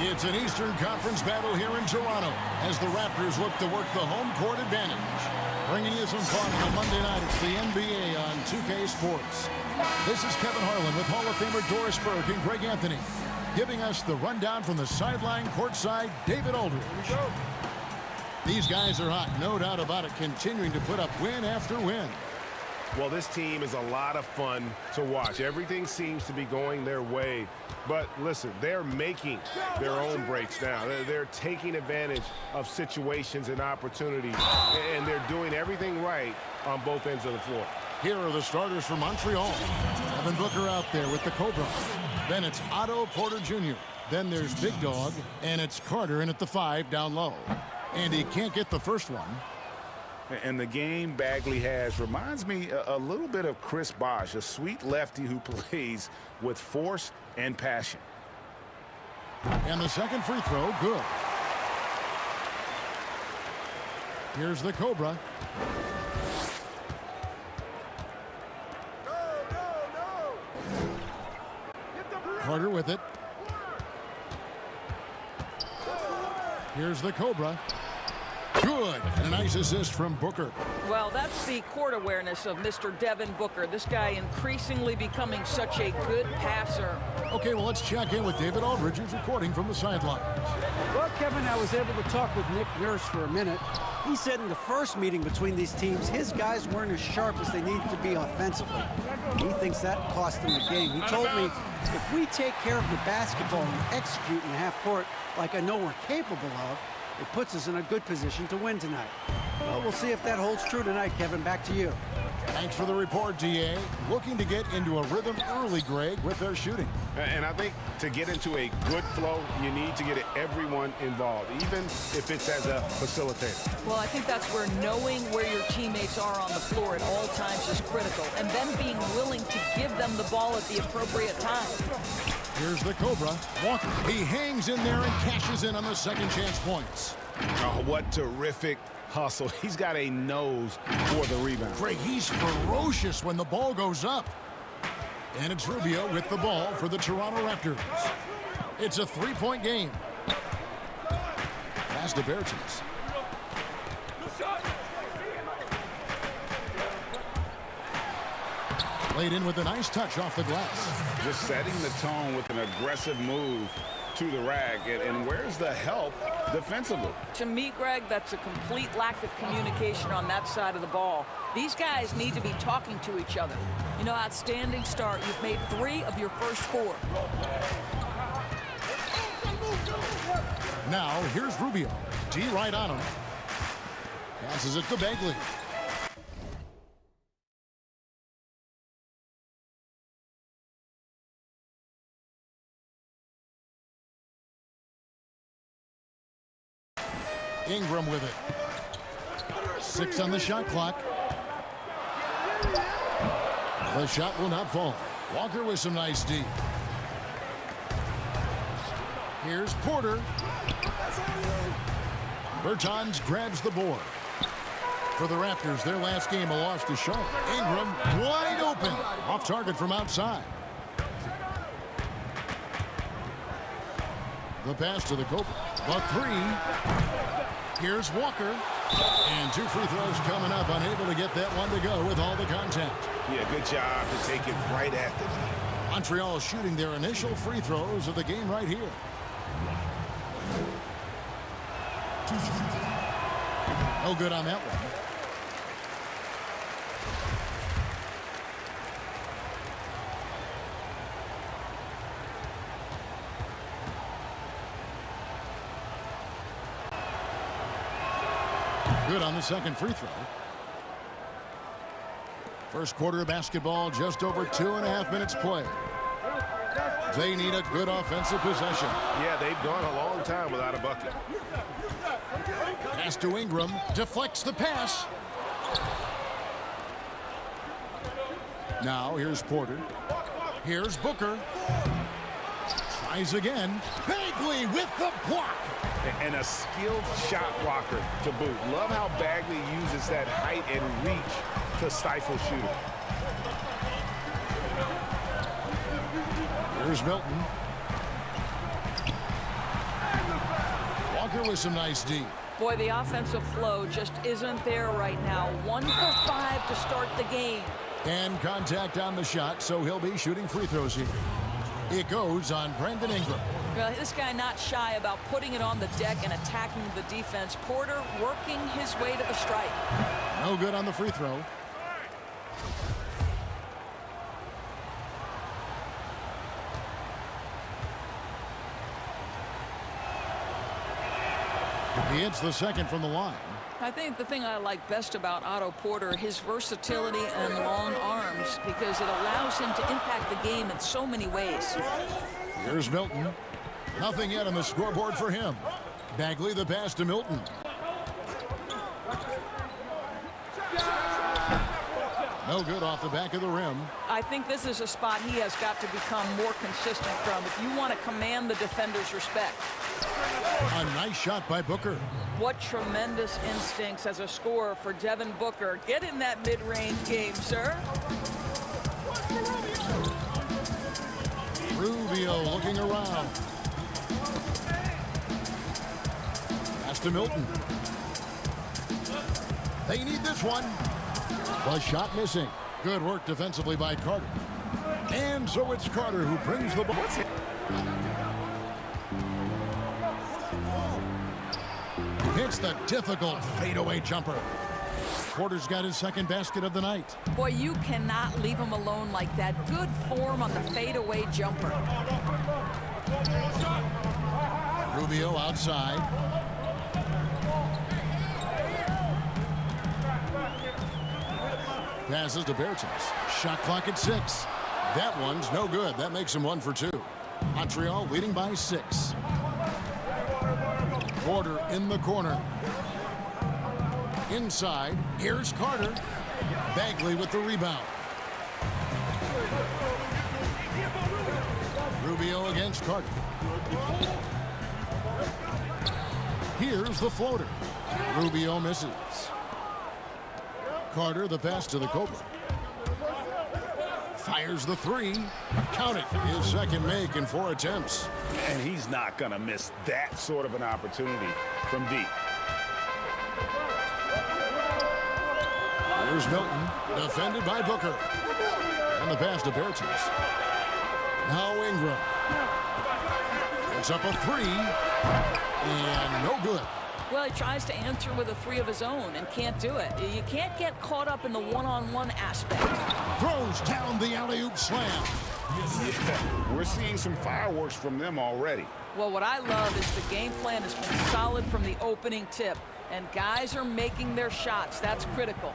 It's an Eastern Conference battle here in Toronto as the Raptors look to work the home court advantage. Bringing you some fun on a Monday night, it's the NBA on 2K Sports. This is Kevin Harlan with Hall of Famer Doris Burke and Greg Anthony, giving us the rundown from the sideline courtside, David Aldridge. These guys are hot, no doubt about it, continuing to put up win after win. Well, this team is a lot of fun to watch. Everything seems to be going their way. But listen, they're making their own breaks now. They're taking advantage of situations and opportunities, and they're doing everything right on both ends of the floor. Here are the starters for Montreal. Devin Booker out there with the Cobra. Then it's Otto Porter Jr. Then there's Big Dog, and it's Carter in at the 5 down low. And he can't get the first one. And the game Bagley has reminds me a little bit of Chris Bosh, a sweet lefty who plays with force and passion. And the second free throw, good. Here's the Cobra. Carter with it. Here's the Cobra. Good. And a nice assist from Booker. Well, that's the court awareness of Mr. Devin Booker. This guy increasingly becoming such a good passer. Okay, well, let's check in with David Aldridge, who's reporting from the sideline. Well, Kevin, I was able to talk with Nick Nurse for a minute. He said in the first meeting between these teams, his guys weren't as sharp as they needed to be offensively. He thinks that cost them the game. He told me, if we take care of the basketball and execute in the half court like I know we're capable of, it puts us in a good position to win tonight. Well, we'll see if that holds true tonight, Kevin. Back to you. Thanks for the report, DA. Looking to get into a rhythm early, Greg, with their shooting. And I think to get into a good flow, you need to get everyone involved, even if it's as a facilitator. Well, I think that's where knowing where your teammates are on the floor at all times is critical, and then being willing to give them the ball at the appropriate time. Here's the Cobra. Walker. He hangs in there and cashes in on the second chance points. Oh, what terrific hustle. He's got a nose for the rebound. Greg, he's ferocious when the ball goes up. And it's Rubio with the ball for the Toronto Raptors. It's a three-point game. Pass to Bertens. Laid in with a nice touch off the glass. Just setting the tone with an aggressive move to the rack. And where's the help defensively? To me, Greg, that's a complete lack of communication on that side of the ball. These guys need to be talking to each other. You know, outstanding start. You've made 3 of your first 4. Now, here's Rubio. D right on him. Passes it to Bagley. Ingram with it. 6 on the shot clock. The shot will not fall. Walker with some nice D. Here's Porter. Bertans grabs the board. For the Raptors, their last game, a loss to Charlotte. Ingram wide open. Off target from outside. The pass to the Cobra. The 3. Here's Walker. And 2 free throws coming up. Unable to get that one to go with all the contact. Yeah, good job to take it right at the net. Montreal shooting their initial free throws of the game right here. No good on that one. Good on the second free throw. First quarter of basketball, just over 2.5 minutes play. They need a good offensive possession. Yeah, they've gone a long time without a bucket. Pass to Ingram, deflects the pass. Now here's Porter. Here's Booker. Tries again. Bagley with the block. And a skilled shot blocker to boot. Love how Bagley uses that height and reach to stifle shooting. Here's Milton. Booker with some nice D. Boy, the offensive flow just isn't there right now. 1 for 5 to start the game. And contact on the shot, so he'll be shooting free throws here. It goes on Brandon Ingram. Well, this guy not shy about putting it on the deck and attacking the defense. Porter working his way to the stripe. No good on the free throw. He hits the second from the line. I think the thing I like best about Otto Porter, his versatility and long arms, because it allows him to impact the game in so many ways. Here's Milton. Nothing yet on the scoreboard for him. Bagley the pass to Milton. No good off the back of the rim. I think this is a spot he has got to become more consistent from if you want to command the defender's respect. A nice shot by Booker. What tremendous instincts as a scorer for Devin Booker. Get in that mid-range game, sir. Rubio looking around. Pass to Milton. They need this one. The shot missing. Good work defensively by Carter. And so it's Carter who brings the ball. Hits the difficult fadeaway jumper. Porter's got his second basket of the night. Boy, you cannot leave him alone like that. Good form on the fadeaway jumper. Rubio outside. Passes to Bertens. Shot clock at 6. That one's no good. That makes him 1 for 2. Montreal leading by 6. Porter in the corner. Inside. Here's Carter. Bagley with the rebound. Rubio against Carter. Here's the floater. Rubio misses. Carter the pass to the Cobra. Fires the 3. Count it. His second make in 4 attempts. And he's not going to miss that sort of an opportunity from deep. Here's Milton, defended by Booker. And the pass to Bertens. Now Ingram. It's up a 3. And no good. Well, he tries to answer with a 3 of his own and can't do it. You can't get caught up in the one-on-one aspect. Throws down the alley-oop slam. Yeah, we're seeing some fireworks from them already. Well, what I love is the game plan has been solid from the opening tip. And guys are making their shots. That's critical.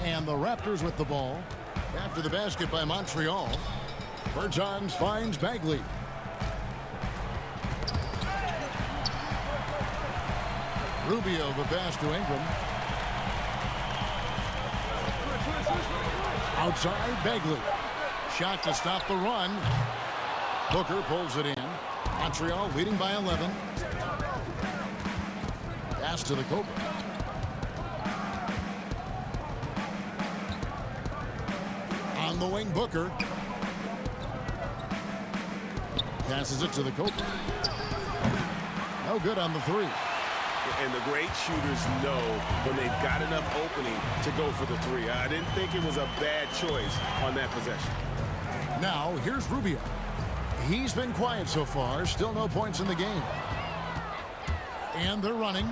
And the Raptors with the ball. After the basket by Montreal. Bertans finds Bagley. Rubio the pass to Ingram. Outside Bagley. Shot to stop the run. Booker pulls it in. Montreal leading by 11. Pass to the Cobra. On the wing, Booker. Passes it to the Cobra. No good on the 3. And the great shooters know when they've got enough opening to go for the 3. I didn't think it was a bad choice on that possession. Now, here's Rubio. He's been quiet so far. Still no points in the game. And they're running.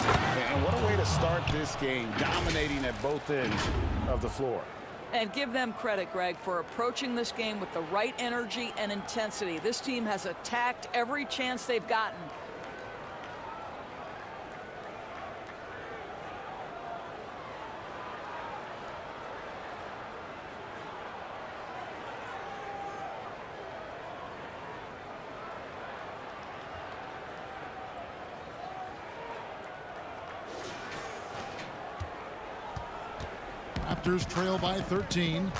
And what a way to start this game, dominating at both ends of the floor. And give them credit, Greg, for approaching this game with the right energy and intensity. This team has attacked every chance they've gotten. Raptors trail by 13.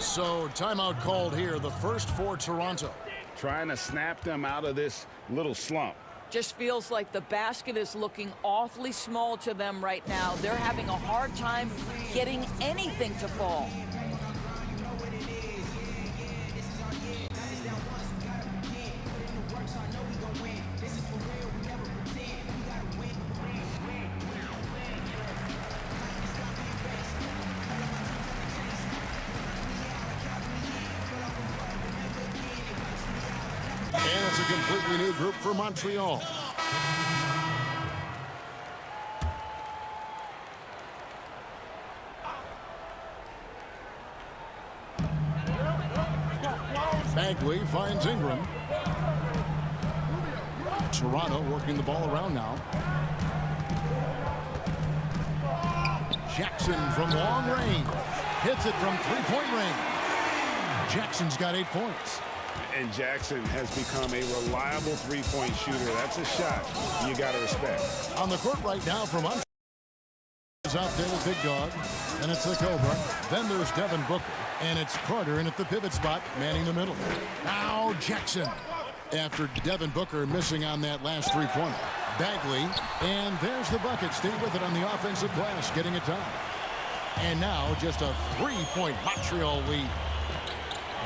So timeout called here, the first for Toronto. Trying to snap them out of this little slump. Just feels like the basket is looking awfully small to them right now. They're having a hard time getting anything to fall. completely new group for Montreal. Bagley finds Ingram. Toronto working the ball around now. Jackson from long range. Hits it from three-point range. Jackson's got 8 points. And Jackson has become a reliable three-point shooter. That's a shot you got to respect. On the court right now from Montreal is out there, the big dog. And it's the Cobra. Then there's Devin Booker. And it's Carter in at the pivot spot, manning the middle. Now Jackson. After Devin Booker missing on that last three-pointer. Bagley. And there's the bucket. Stay with it on the offensive glass, getting it done. And now just a 3-point Montreal lead.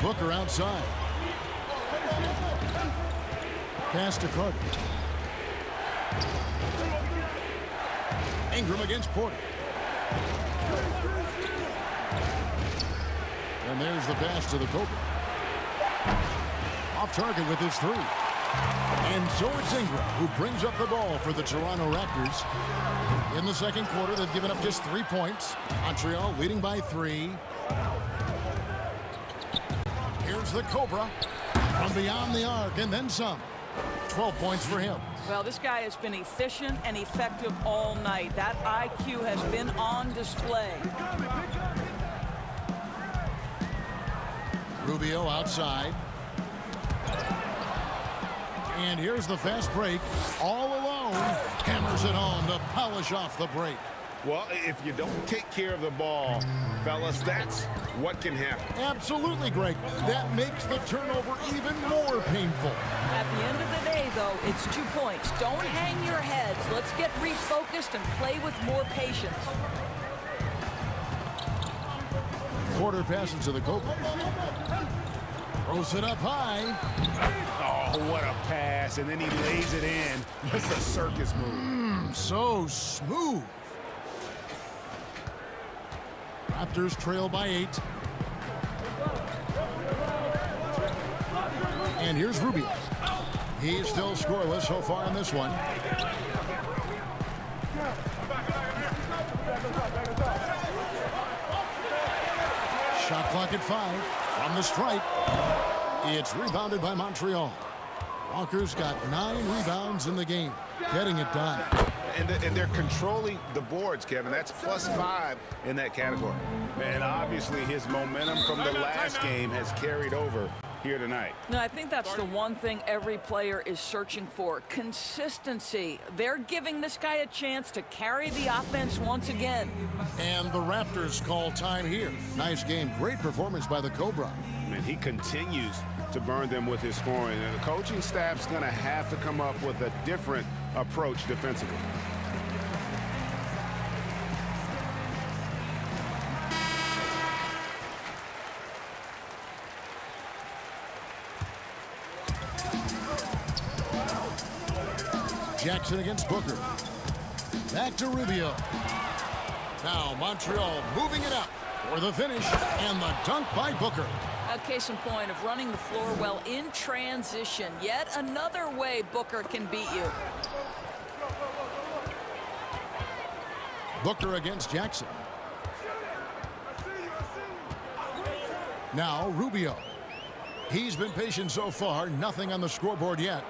Booker outside. Pass to Carter. Ingram against Porter. And there's the pass to the Cobra. Off target with his three. And so it's Ingram who brings up the ball for the Toronto Raptors. In the second quarter, they've given up just 3 points. Montreal leading by 3. Here's the Cobra from beyond the arc and then some. 12 points for him. Well, this guy has been efficient and effective all night. That IQ has been on display. Rubio outside. And here's the fast break. All alone. Hammers it home to polish off the break. Well, if you don't take care of the ball, fellas, that's what can happen. Absolutely, Greg. That makes the turnover even more painful. At the end of the day, though, it's 2 points. Don't hang your heads. Let's get refocused and play with more patience. Porter passes to the Cobra. Throws it up high. Oh, what a pass. And then he lays it in with the circus move. So smooth. Raptors trail by 8. And here's Rubio. He's still scoreless so far in this one. Shot clock at 5. From the stripe. It's rebounded by Montreal. Walker's got 9 rebounds in the game. Getting it done. And they're controlling the boards, Kevin. That's +5 in that category. And obviously his momentum from the last game has carried over here tonight. No, I think that's the one thing every player is searching for. Consistency. They're giving this guy a chance to carry the offense once again. And the Raptors call time here. Nice game. Great performance by the Cobra. And he continues to burn them with his scoring. And the coaching staff's going to have to come up with a different approach defensively. Jackson against Booker. Back to Rubio. Now Montreal moving it up for the finish and the dunk by Booker. A case in point of running the floor well in transition. Yet another way Booker can beat you. Booker against Jackson. Now Rubio. He's been patient so far. Nothing on the scoreboard yet.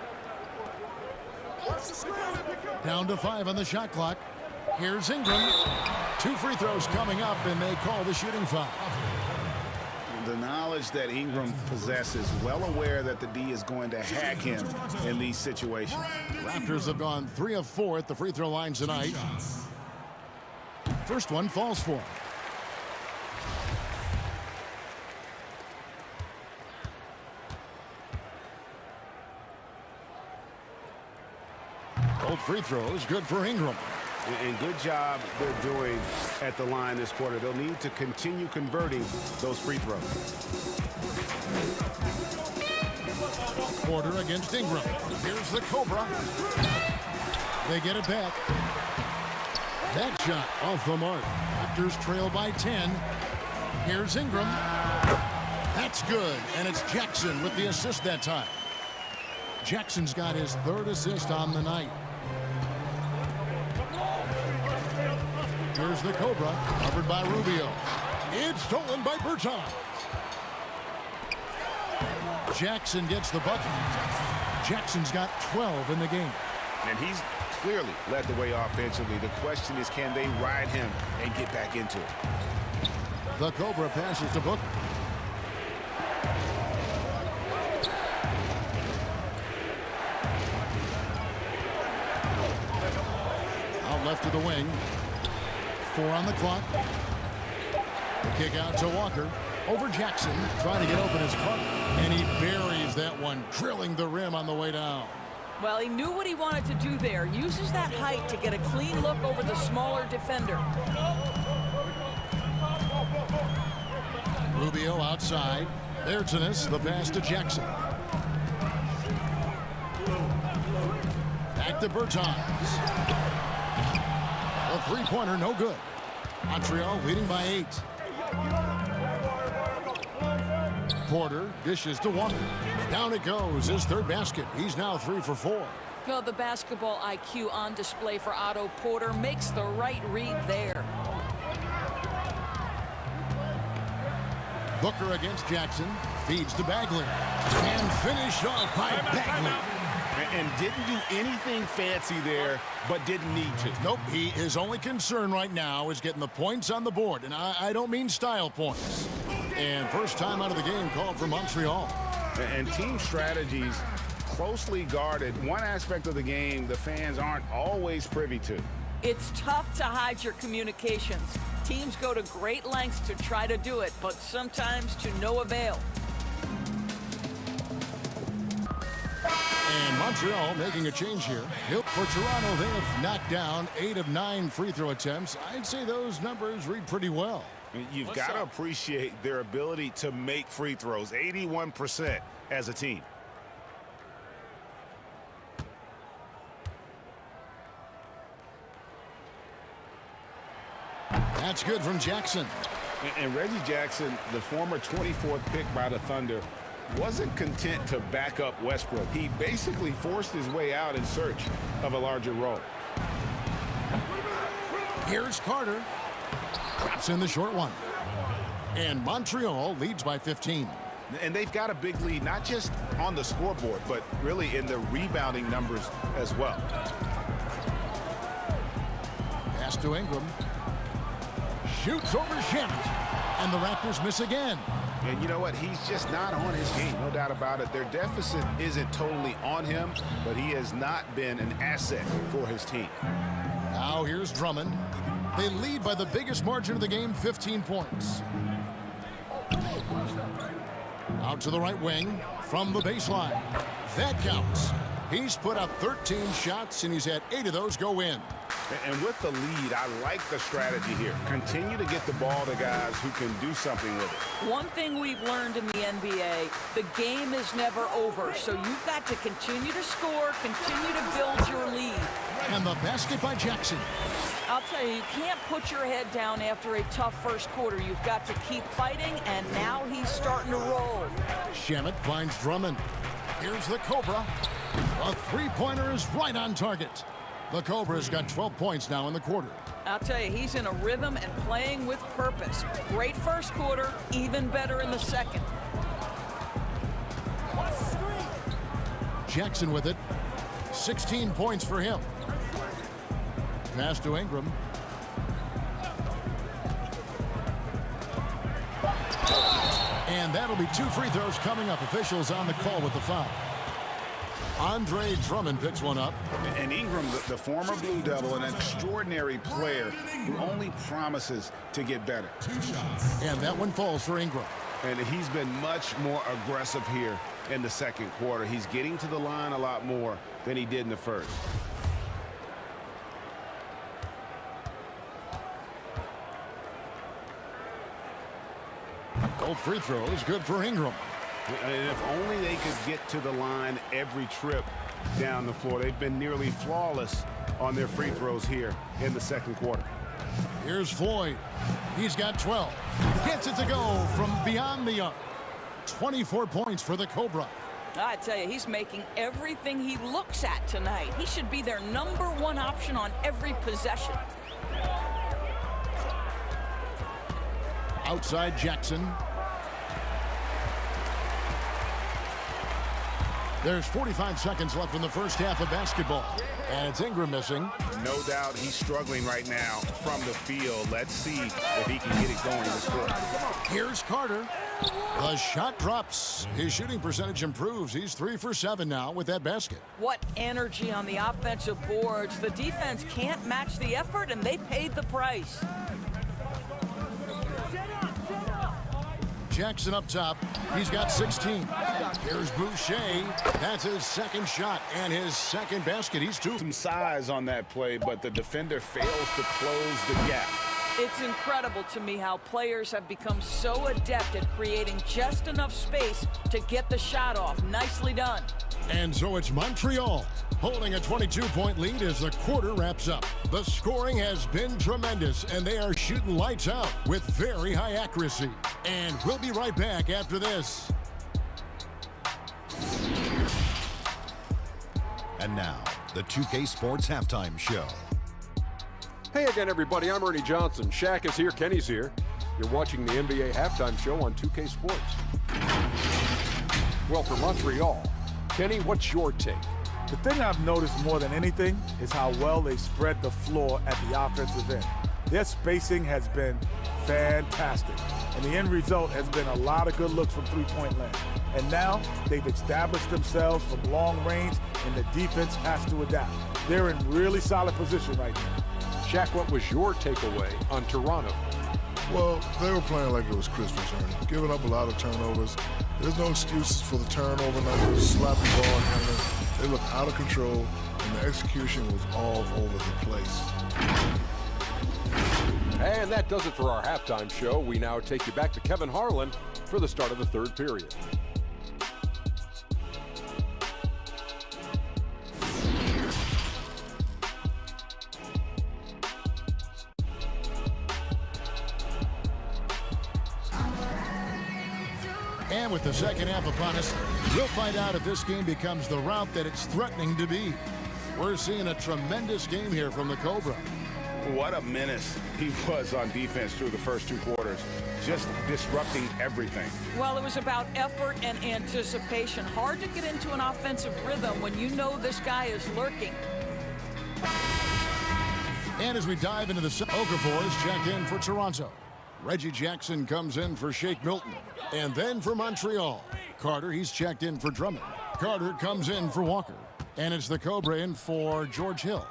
Down to 5 on the shot clock. Here's Ingram. 2 free throws coming up, and they call the shooting foul. The knowledge that Ingram possesses, well aware that the D is going to hack him in these situations. The Raptors have gone 3 of 4 at the free throw line tonight. First one falls for him. Both free throws good for Ingram. And good job they're doing at the line this quarter. They'll need to continue converting those free throws. Porter against Ingram. Here's the Cobra. They get it back. That shot off the mark. Raptors trail by 10. Here's Ingram. That's good. And it's Jackson with the assist that time. Jackson's got his 3rd assist on the night. Here's the Cobra, covered by Rubio. It's stolen by Bertans. Jackson gets the bucket. Jackson's got 12 in the game. And he's clearly led the way offensively. The question is, can they ride him and get back into it? The Cobra passes to Booker. Out left to the wing. 4 on the clock. The kick out to Walker. Over Jackson, trying to get open his Carter. And he buries that one, drilling the rim on the way down. Well, he knew what he wanted to do there. Uses that height to get a clean look over the smaller defender. Rubio outside. Bertans, the pass to Jackson. Back to Bertans. A three-pointer, no good. Montreal leading by 8. Porter dishes to Walker. Down it goes, his 3rd basket. He's now 3 for 4. Well, the basketball IQ on display for Otto Porter makes the right read there. Booker against Jackson. Feeds to Bagley. And finished off by Bagley. And didn't do anything fancy there, but didn't need to. Nope, his only concern right now is getting the points on the board. And I don't mean style points. And first time out of the game called for Montreal. And team strategies closely guarded. One aspect of the game the fans aren't always privy to. It's tough to hide your communications. Teams go to great lengths to try to do it, but sometimes to no avail. And Montreal making a change here. For Toronto, they have knocked down 8 of 9 free throw attempts. I'd say those numbers read pretty well. You've got to appreciate their ability to make free throws. 81% as a team. That's good from Jackson. And Reggie Jackson, the former 24th pick by the Thunder, wasn't content to back up Westbrook. He basically forced his way out in search of a larger role. Here's Carter. Drops in the short one. And Montreal leads by 15. And they've got a big lead, not just on the scoreboard, but really in the rebounding numbers as well. Pass to Ingram. Shoots over Shamet. And the Raptors miss again. And you know what? He's just not on his game, no doubt about it. Their deficit isn't totally on him, but he has not been an asset for his team. Now here's Drummond. They lead by the biggest margin of the game, 15 points. Out to the right wing from the baseline. That counts. He's put up 13 shots, and he's had 8 of those go in. And with the lead, I like the strategy here. Continue to get the ball to guys who can do something with it. One thing we've learned in the NBA, the game is never over. So you've got to continue to score, continue to build your lead. And the basket by Jackson. I'll tell you, you can't put your head down after a tough first quarter. You've got to keep fighting, and now he's starting to roll. Shamet finds Drummond. Here's the Cobra. A three-pointer is right on target. The Cobra's got 12 points now in the quarter. I'll tell you, he's in a rhythm and playing with purpose. Great first quarter, even better in the second. Jackson with it. 16 points for him. Pass to Ingram. And that'll be 2 free throws coming up. Officials on the call with the foul. Andre Drummond picks one up. And Ingram, the former Blue Devil, an extraordinary player who only promises to get better. And that one falls for Ingram. And he's been much more aggressive here in the second quarter. He's getting to the line a lot more than he did in the first. Both free throws good for Ingram. And if only they could get to the line every trip down the floor. They've been nearly flawless on their free throws here in the second quarter. Here's Floyd. He's got 12. Gets it to go from beyond the arc. 24 points for the Cobra. I tell you, he's making everything he looks at tonight. He should be their #1 option on every possession. Outside Jackson. There's 45 seconds left in the first half of basketball. And it's Ingram missing. No doubt he's struggling right now from the field. Let's see if he can get it going this quarter. Here's Carter. The shot drops. His shooting percentage improves. He's 3 for 7 now with that basket. What energy on the offensive boards. The defense can't match the effort, and they paid the price. Jackson up top. He's got 16. Here's Boucher. That's his second shot and his second basket. He's 2. Some size on that play, but the defender fails to close the gap. It's incredible to me how players have become so adept at creating just enough space to get the shot off. Nicely done. And so it's Montreal holding a 22-point lead as the quarter wraps up. The scoring has been tremendous, and they are shooting lights out with very high accuracy. And we'll be right back after this. And now, the 2K Sports Halftime Show. Hey again, everybody. I'm Ernie Johnson. Shaq is here. Kenny's here. You're watching the NBA Halftime Show on 2K Sports. Well, for Montreal, Kenny, what's your take? The thing I've noticed more than anything is how well they spread the floor at the offensive end. Their spacing has been fantastic, and the end result has been a lot of good looks from three-point land. And now they've established themselves from long range, and the defense has to adapt. They're in really solid position right now. Shaq, what was your takeaway on Toronto? Well, they were playing like it was Christmas, Ernie. Giving up a lot of turnovers. There's no excuses for the turnover numbers, sloppy ball handling. They look out of control, and the execution was all over the place. And that does it for our halftime show. We now take you back to Kevin Harlan for the start of the third period. And with the second half upon us, we'll find out if this game becomes the route that it's threatening to be. We're seeing a tremendous game here from the Cobra. What a menace he was on defense through the first 2 quarters, just disrupting everything. Well, it was about effort and anticipation. Hard to get into an offensive rhythm when you know this guy is lurking. And as we dive into the Okafor is checked in for Toronto. Reggie Jackson comes in for Shake Milton. And then for Montreal, Carter, he's checked in for Drummond. Carter comes in for Walker. And it's the Cobra in for George Hill.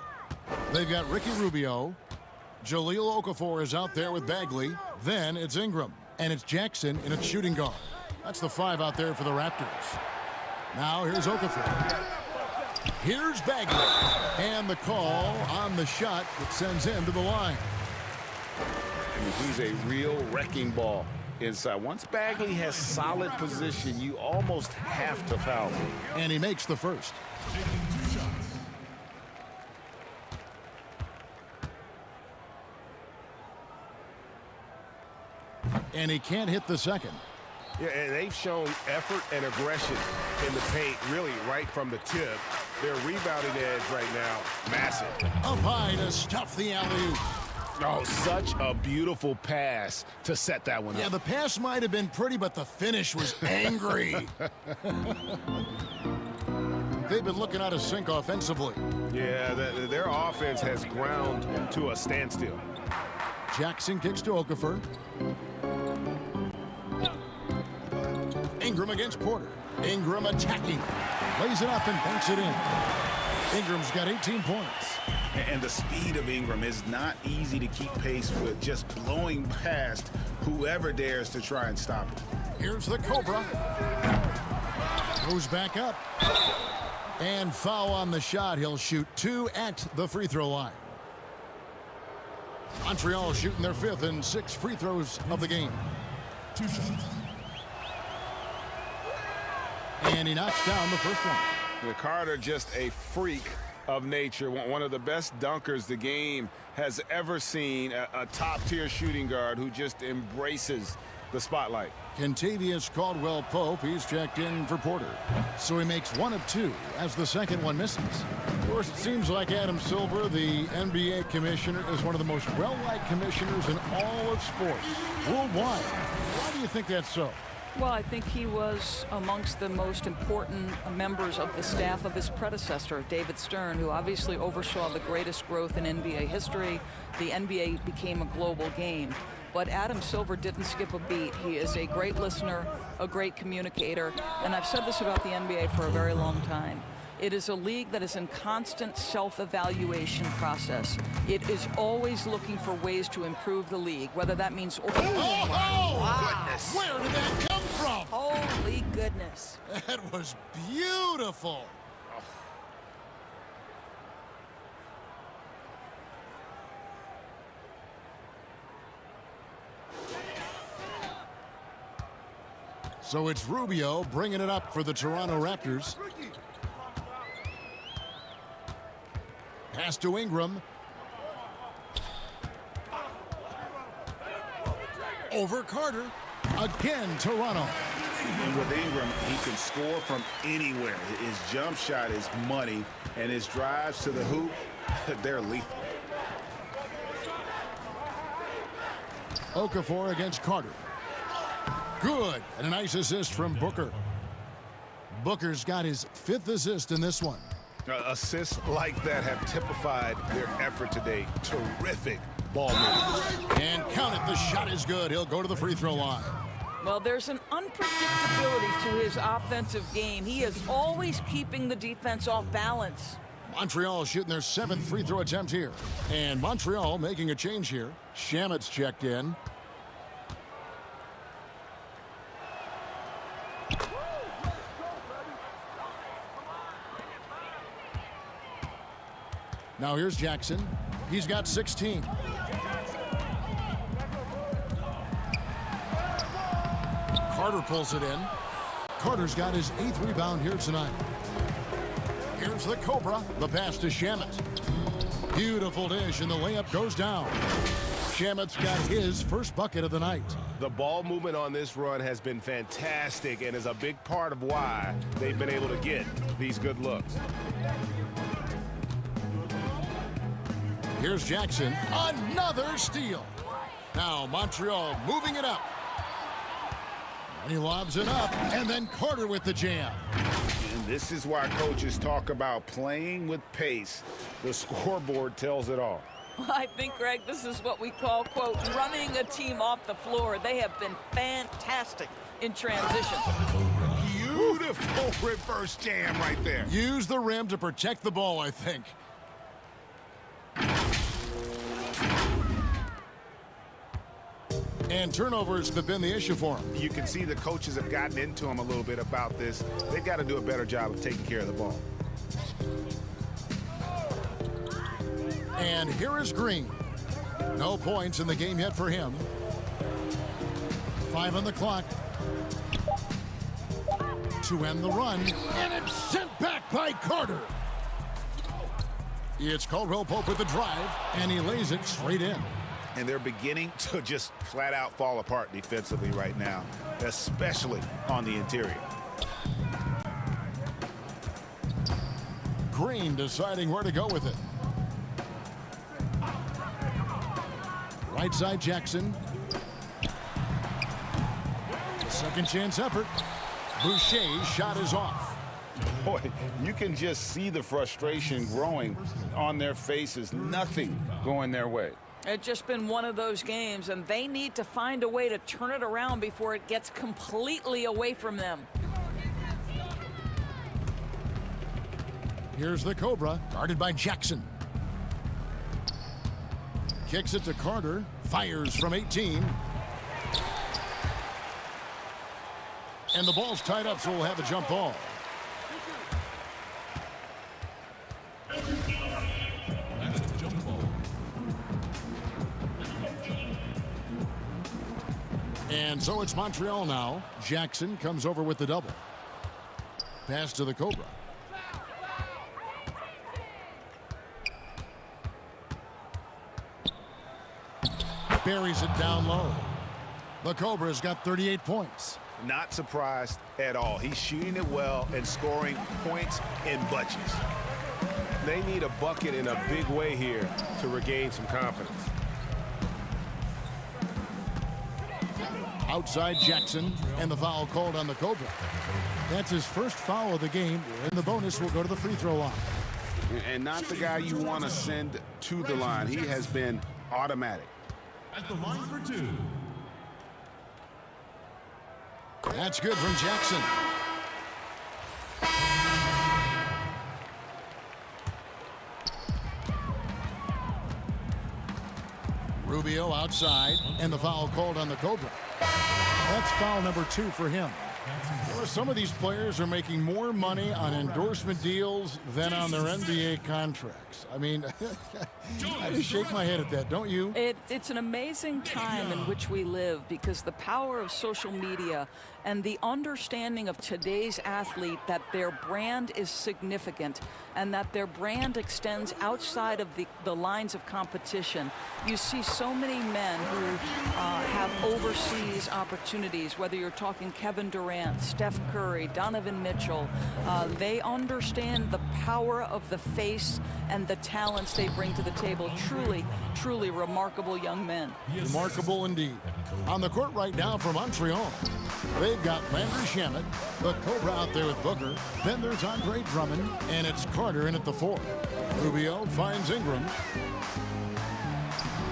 They've got Ricky Rubio. Jahlil Okafor is out there with Bagley. Then it's Ingram. And it's Jackson in its shooting guard. That's the 5 out there for the Raptors. Now here's Okafor. Here's Bagley. And the call on the shot that sends him to the line. I mean, he's a real wrecking ball inside. Once Bagley has solid position, you almost have to foul him. And he makes the first. And he can't hit the second. Yeah, and they've shown effort and aggression in the paint, really right from the tip. Their rebounding edge right now, massive. Up high to stuff the alley-oop. Oh, such a beautiful pass to set that one up. Yeah, the pass might have been pretty, but the finish was angry. They've been looking out of sync offensively. Yeah, their offense has ground to a standstill. Jackson kicks to Okafor. Ingram against Porter. Ingram attacking. Lays it up and banks it in. Ingram's got 18 points. And the speed of Ingram is not easy to keep pace with, just blowing past whoever dares to try and stop him. Here's the Cobra. Goes back up. And foul on the shot. He'll shoot 2 at the free throw line. Montreal shooting their 5th and 6th free throws of the game. 2 shots. And he knocks down the first one. Carter, just a freak of nature, one of the best dunkers the game has ever seen, a top-tier shooting guard who just embraces the spotlight. Contavious Caldwell-Pope, he's checked in for Porter. So he makes 1 of 2 as the second one misses. Of course, it seems like Adam Silver, the NBA commissioner, is one of the most well-liked commissioners in all of sports worldwide. Why do you think that's so? Well, I think he was amongst the most important members of the staff of his predecessor, David Stern, who obviously oversaw the greatest growth in NBA history. The NBA became a global game. But Adam Silver didn't skip a beat. He is a great listener, a great communicator, and I've said this about the NBA for a very long time. It is a league that is in constant self-evaluation process. It is always looking for ways to improve the league, whether that means... Goodness! Where did that come from? Holy goodness. That was beautiful. So it's Rubio bringing it up for the Toronto Raptors. Pass to Ingram. Over Carter. Again, Toronto. And with Ingram, he can score from anywhere. His jump shot is money, and his drives to the hoop, they're lethal. Okafor against Carter. Good. And a nice assist from Booker. Booker's got his 5th assist in this one. Assists like that have typified their effort today. Terrific ball movement. And count it. The shot is good. He'll go to the free throw line. Well, there's an unpredictability to his offensive game. He is always keeping the defense off balance. Montreal shooting their 7th free throw attempt here. And Montreal making a change here. Shamet's checked in. Now here's Jackson. He's got 16. Carter pulls it in. Carter's got his 8th rebound here tonight. Here's the Cobra. The pass to Shamet. Beautiful dish, and the layup goes down. Shamet's got his first bucket of the night. The ball movement on this run has been fantastic and is a big part of why they've been able to get these good looks. Here's Jackson. Another steal. Now Montreal moving it up. And he lobs it up. And then Carter with the jam. And this is why coaches talk about playing with pace. The scoreboard tells it all. I think, Greg, this is what we call, quote, running a team off the floor. They have been fantastic in transition. Beautiful reverse jam right there. Use the rim to protect the ball, I think. And turnovers have been the issue for him. You can see the coaches have gotten into him a little bit about this. They've got to do a better job of taking care of the ball. And here is Green. No points in the game yet for him. 5 on the clock. To end the run. And it's sent back by Carter. It's Caldwell-Pope with the drive, and he lays it straight in. And they're beginning to just flat out fall apart defensively right now, especially on the interior. Green deciding where to go with it. Right side Jackson. Second chance effort. Boucher's shot is off. Boy, you can just see the frustration growing on their faces. Nothing going their way. It's just been one of those games, and they need to find a way to turn it around before it gets completely away from them. Here's the Cobra, guarded by Jackson. Kicks it to Carter, fires from 18. And the ball's tied up, so we'll have a jump ball. And so it's Montreal now. Jackson comes over with the double. Pass to the Cobra. Buries it down low. The Cobra's got 38 points. Not surprised at all. He's shooting it well and scoring points in bunches. They need a bucket in a big way here to regain some confidence. Outside Jackson, and the foul called on the Cobra. That's his first foul of the game, and the bonus will go to the free throw line. And not the guy you want to send to the line. He has been automatic. At the line for two. That's good from Jackson. Rubio outside, and the foul called on the Cobra. That's foul number 2 for him. Well, some of these players are making more money on endorsement deals than on their NBA contracts. I mean, I just shake my head at that, don't you? It's an amazing time in which we live, because the power of social media and the understanding of today's athlete that their brand is significant and that their brand extends outside of the lines of competition. You see so many men who have overseas opportunities, whether you're talking Kevin Durant, Steph Curry, Donovan Mitchell. They understand the power of the face and the talents they bring to the table. Truly, truly remarkable young men. Remarkable indeed. On the court right now for Montreal, they've got Landry Shamet, the Cobra out there with Booker. Then there's Andre Drummond, and it's Carter in at the 4. Rubio finds Ingram.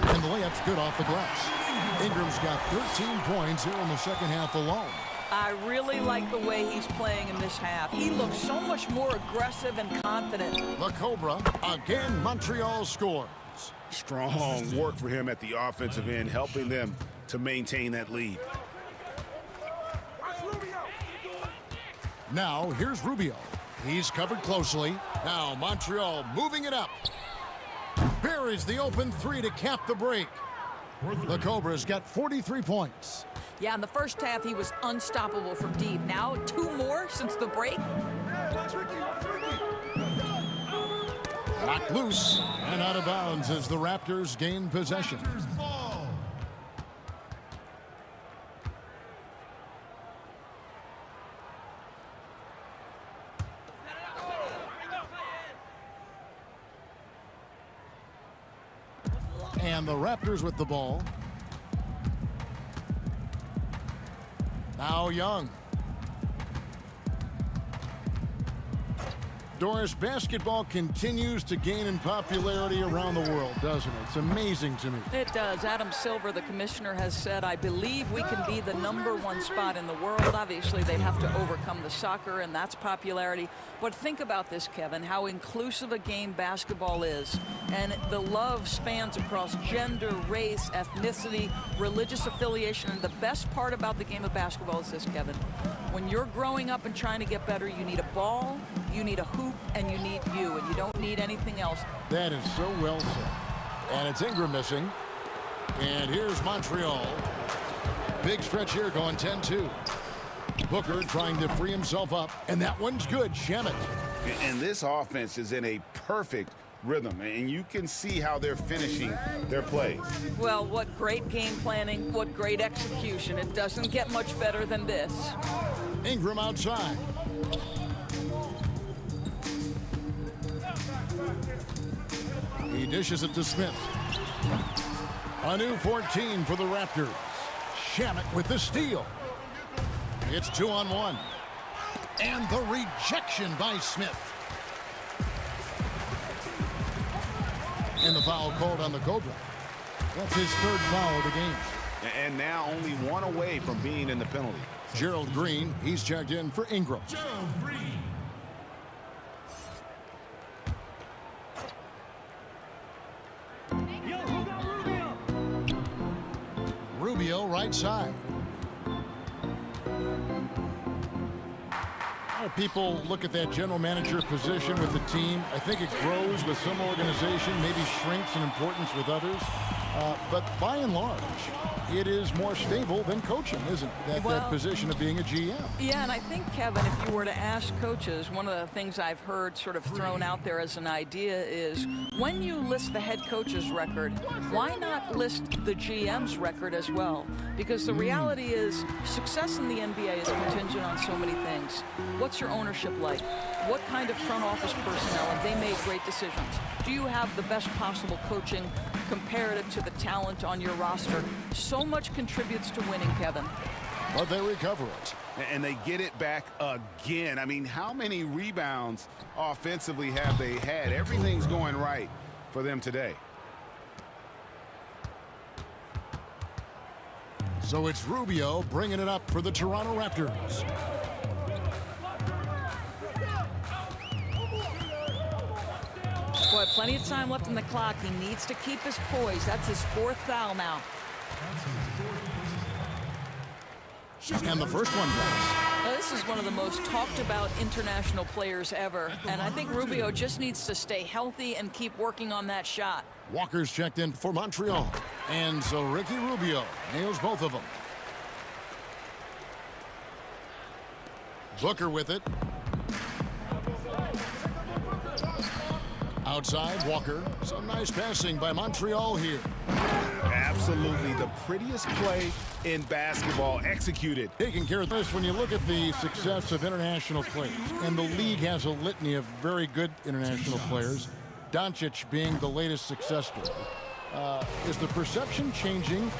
And the layup's good off the glass. Ingram's got 13 points here in the second half alone. I really like the way he's playing in this half. He looks so much more aggressive and confident. The Cobra, again, Montreal scores. Strong work for him at the offensive end, helping them to maintain that lead. Now, here's Rubio. He's covered closely. Now, Montreal moving it up. Buries the open 3 to cap the break. The Cobra's got 43 points. Yeah, in the first half, he was unstoppable from deep. Now, 2 more since the break. Knocked loose and out of bounds as the Raptors gain possession. And the Raptors with the ball. Now Young. Doris, basketball continues to gain in popularity around the world, doesn't it? It's amazing to me. It does. Adam Silver, the commissioner, has said, I believe we can be the #1 spot in the world. Obviously, they'd have to overcome the soccer, and that's popularity. But think about this, Kevin, how inclusive a game basketball is. And the love spans across gender, race, ethnicity, religious affiliation. And the best part about the game of basketball is this, Kevin. When you're growing up and trying to get better, you need a ball, you need a hoop, and you need you, and you don't need anything else. That is so well said. And it's Ingram missing. And here's Montreal. Big stretch here going 10-2. Booker trying to free himself up, and that one's good. Shamet. And this offense is in a perfect rhythm, and you can see how they're finishing their plays. Well, what great game planning, what great execution. It doesn't get much better than this. Ingram outside. He dishes it to Smith. A new 14 for the Raptors. Shamet with the steal. It's 2-on-1. And the rejection by Smith. And the foul called on the Cobra. That's his 3rd foul of the game. And now only 1 away from being in the penalty. Gerald Green, he's checked in for Ingram. Gerald Green. Rubio right side. People look at that general manager position with the team. I think it grows with some organization, maybe shrinks in importance with others. But by and large, it is more stable than coaching, isn't it? That position of being a GM. Yeah, and I think, Kevin, if you were to ask coaches, one of the things I've heard sort of thrown out there as an idea is when you list the head coach's record, why not list the GM's record as well? Because the reality is success in the NBA is contingent on so many things. What's your ownership like? What kind of front office personnel? Have they made great decisions? Do you have the best possible coaching comparative to the talent on your roster? So much contributes to winning, Kevin. But they recover it. And they get it back again. I mean, how many rebounds offensively have they had? Everything's going right for them today. So it's Rubio bringing it up for the Toronto Raptors. Boy, plenty of time left in the clock. He needs to keep his poise. That's his 4th foul now. And the first one goes. Now, this is one of the most talked about international players ever. And I think Rubio just needs to stay healthy and keep working on that shot. Walker's checked in for Montreal. And so Ricky Rubio nails both of them. Booker with it. Outside, Walker. Some nice passing by Montreal here. Absolutely the prettiest play in basketball executed. Taking care of this when you look at the success of international players. And the league has a litany of very good international players. Doncic being the latest success story. Is the perception changing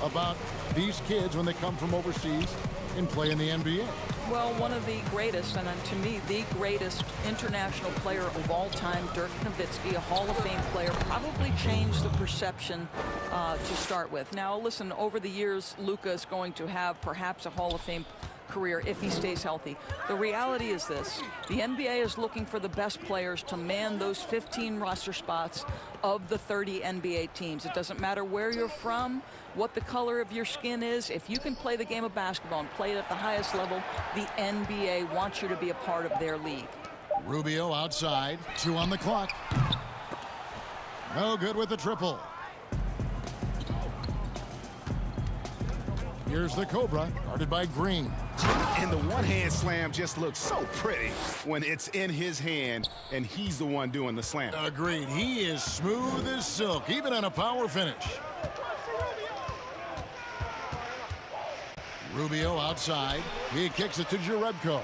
about these kids when they come from overseas and play in the NBA? Well, one of the greatest, and to me, the greatest international player of all time, Dirk Nowitzki, a Hall of Fame player, probably changed the perception to start with. Now, listen, over the years, Luka is going to have perhaps a Hall of Fame career if he stays healthy. The reality is this: the NBA is looking for the best players to man those 15 roster spots of the 30 NBA teams. It doesn't matter where you're from, what the color of your skin is. If you can play the game of basketball and play it at the highest level, the NBA wants you to be a part of their league. Rubio outside, 2 on the clock. No good with the triple. Here's the Cobra, guarded by Green. And the one-hand slam just looks so pretty when it's in his hand and he's the one doing the slam. Agreed. He is smooth as silk, even on a power finish. Rubio outside. He kicks it to Jerebko.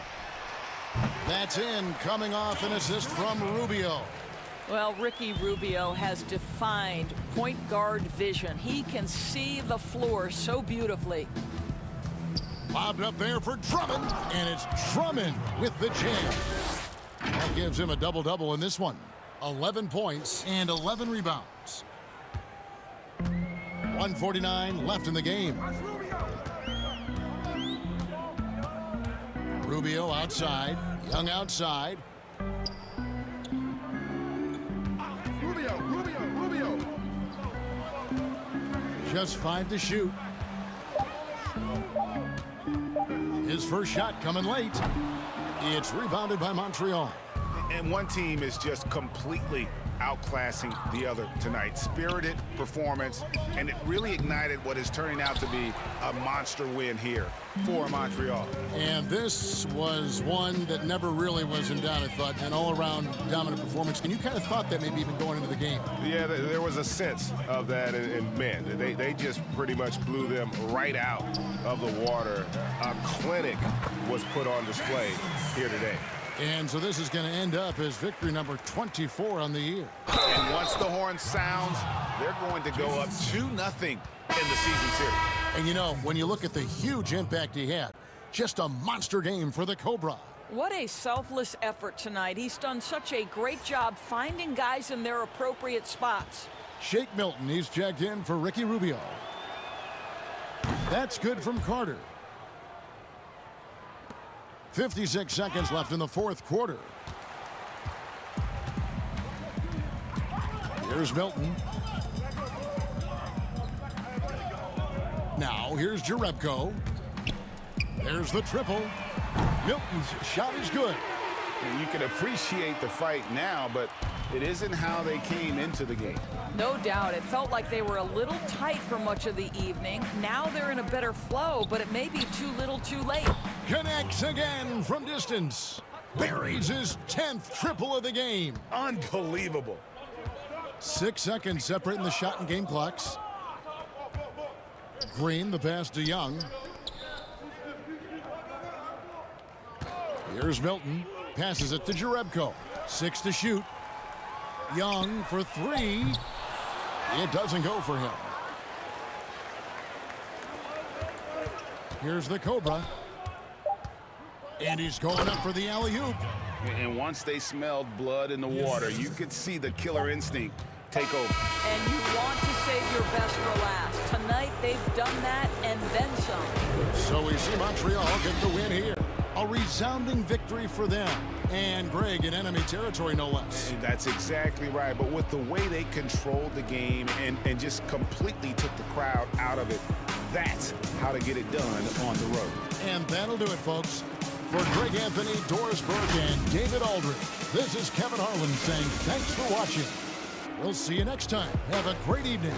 That's in, coming off an assist from Rubio. Well, Ricky Rubio has defined point guard vision. He can see the floor so beautifully. Bobbed up there for Drummond, and it's Drummond with the jam. That gives him a double-double in this one. 11 points and 11 rebounds. 1:49 left in the game. Rubio outside, Young outside. Rubio. Just 5 to shoot. His first shot coming late. It's rebounded by Montreal. And one team is just completely outclassing the other tonight. Spirited performance, and it really ignited what is turning out to be a monster win here for Montreal. And this was one that never really was in doubt, I thought, an all-around dominant performance. And you kind of thought that maybe even going into the game. Yeah, there was a sense of that, and man, they just pretty much blew them right out of the water. A clinic was put on display here today. And so this is going to end up as victory number 24 on the year. And once the horn sounds, they're going to go up 2-0 in the season series. And you know, when you look at the huge impact he had, just a monster game for the Cobra. What a selfless effort tonight. He's done such a great job finding guys in their appropriate spots. Shake Milton, he's checked in for Ricky Rubio. That's good from Carter. 56 seconds left in the fourth quarter. Here's Milton. Now here's Jerebko. There's the triple. Milton's shot is good. And you can appreciate the fight now, but It isn't how they came into the game. No doubt. It felt like they were a little tight for much of the evening. Now they're in a better flow, but it may be too little too late. Connects again from distance. Buries his 10th triple of the game. Unbelievable. 6 seconds separating the shot and game clocks. Green, the pass to Young. Here's Milton. Passes it to Jerebko. 6 to shoot. Young for 3. It doesn't go for him. Here's the Cobra. And he's going up for the alley-oop. And once they smelled blood in the water, you could see the killer instinct take over. And you want to save your best for last. Tonight, they've done that and then some. So we see Montreal get the win here. A resounding victory for them. And Greg in enemy territory, no less. And that's exactly right. But with the way they controlled the game and just completely took the crowd out of it, that's how to get it done on the road. And that'll do it, folks. For Greg Anthony, Doris Burke, and David Aldridge, this is Kevin Harlan saying thanks for watching. We'll see you next time. Have a great evening.